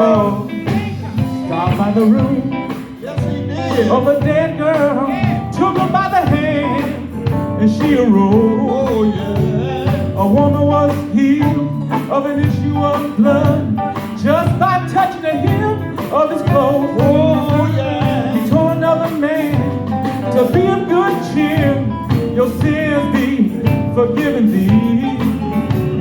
before. Stopped by the room of a dead girl, took her by the hand, and she arose. Oh, yeah. A woman was healed of an issue of blood just by touching the hem of his clothes. Oh, yeah. He told another man to be of good cheer, your sins be forgiven thee.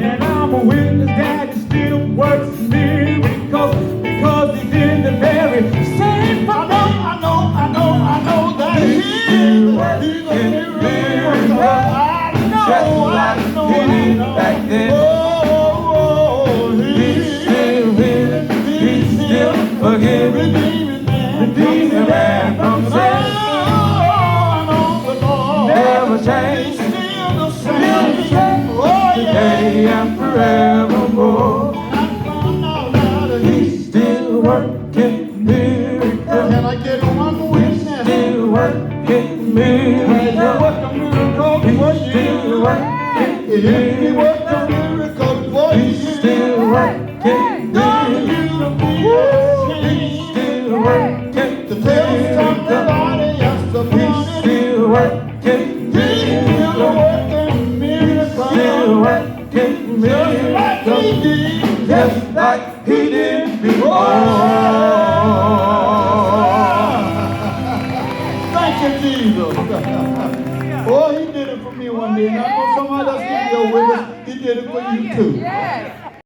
And I'm a witness that he still works miracles because he did the very same for me. I know that he's a miracle. Just like he did back then. He's still here, he's still forgiving, redeeming man from sin. Never change, still the same, today and forevermore. He's still working miracles. Can I get one witness? Still working miracles. He's still working miracles. He worked a miracle for you. He's still working miracles. He's still working To tell somebody else about it. He's still working miracles. Still working miracles. Just like he did before. Thank you, Jesus. Oh, he did it for me one day. And I know somebody else give you a witness. He did it for you too.